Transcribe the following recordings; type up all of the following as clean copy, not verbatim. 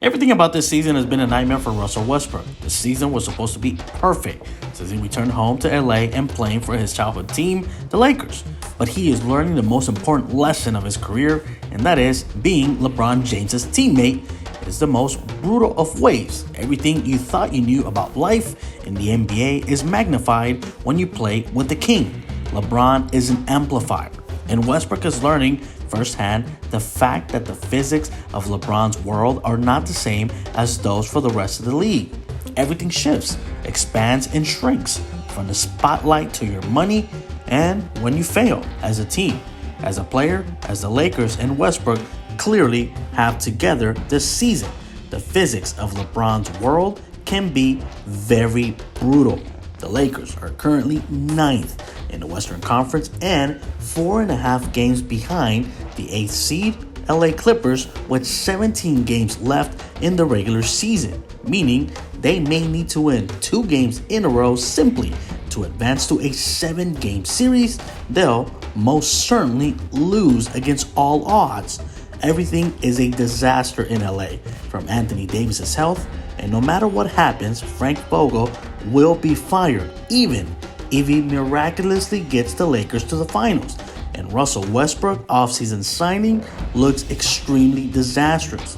Everything about this season has been a nightmare for Russell Westbrook. The season was supposed to be perfect since he returned home to LA and playing for his childhood team, the Lakers. But he is learning the most important lesson of his career, and that is being LeBron James' teammate is the most brutal of ways. Everything you thought you knew about life in the NBA is magnified when you play with the king. LeBron is an amplifier, and Westbrook is learning firsthand the fact that the physics of LeBron's world are not the same as those for the rest of the league. Everything shifts, expands, and shrinks, from the spotlight to your money, and when you fail as a team, as a player, as the Lakers and Westbrook clearly have together this season. The physics of LeBron's world can be very brutal. The Lakers are currently ninth in the Western Conference and 4.5 games behind the 8th seed LA Clippers with 17 games left in the regular season, meaning they may need to win 2 games in a row simply to advance to a 7-game series. They'll most certainly lose against all odds. Everything is a disaster in LA, from Anthony Davis' health, and no matter what happens, Frank Vogel will be fired, even if he miraculously gets the Lakers to the finals. And Russell Westbrook offseason signing looks extremely disastrous.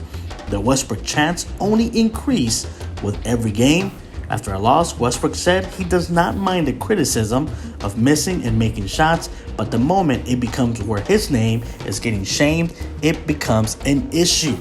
The Westbrook chants only increase with every game. After a loss, Westbrook said he does not mind the criticism of missing and making shots, but the moment it becomes where his name is getting shamed, it becomes an issue.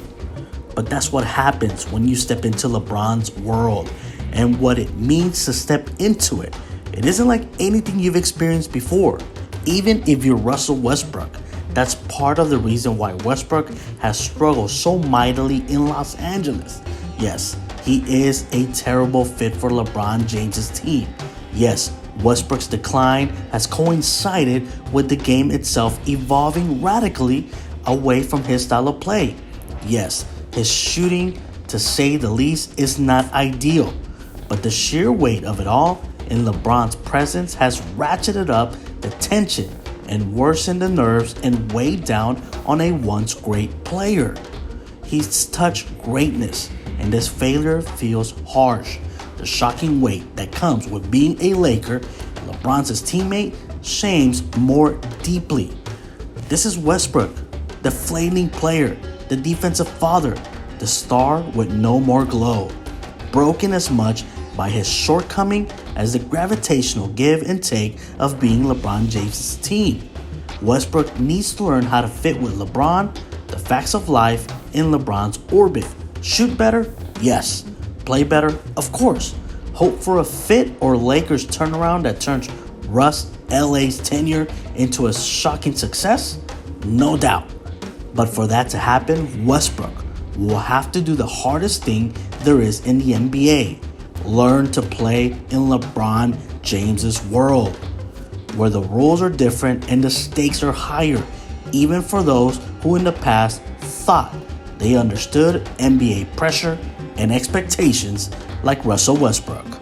But that's what happens when you step into LeBron's world and what it means to step into it. It isn't like anything you've experienced before, even if you're Russell Westbrook. That's part of the reason why Westbrook has struggled so mightily in Los Angeles. Yes, he is a terrible fit for LeBron James' team. Yes, Westbrook's decline has coincided with the game itself evolving radically away from his style of play. Yes, his shooting, to say the least, is not ideal, but the sheer weight of it all in LeBron's presence has ratcheted up the tension and worsened the nerves and weighed down on a once great player. He's touched greatness, and this failure feels harsh. The shocking weight that comes with being a Laker, LeBron's teammate, shames more deeply. This is Westbrook, the flaming player, the defensive father, the star with no more glow, broken as much by his shortcoming as the gravitational give and take of being LeBron James' team. Westbrook needs to learn how to fit with LeBron, the facts of life in LeBron's orbit. Shoot better? Yes. Play better? Of course. Hope for a fit or Lakers turnaround that turns Russ LA's tenure into a shocking success? No doubt. But for that to happen, Westbrook will have to do the hardest thing there is in the NBA. Learn to play in LeBron James's world, where the rules are different and the stakes are higher, even for those who in the past thought they understood NBA pressure and expectations like Russell Westbrook.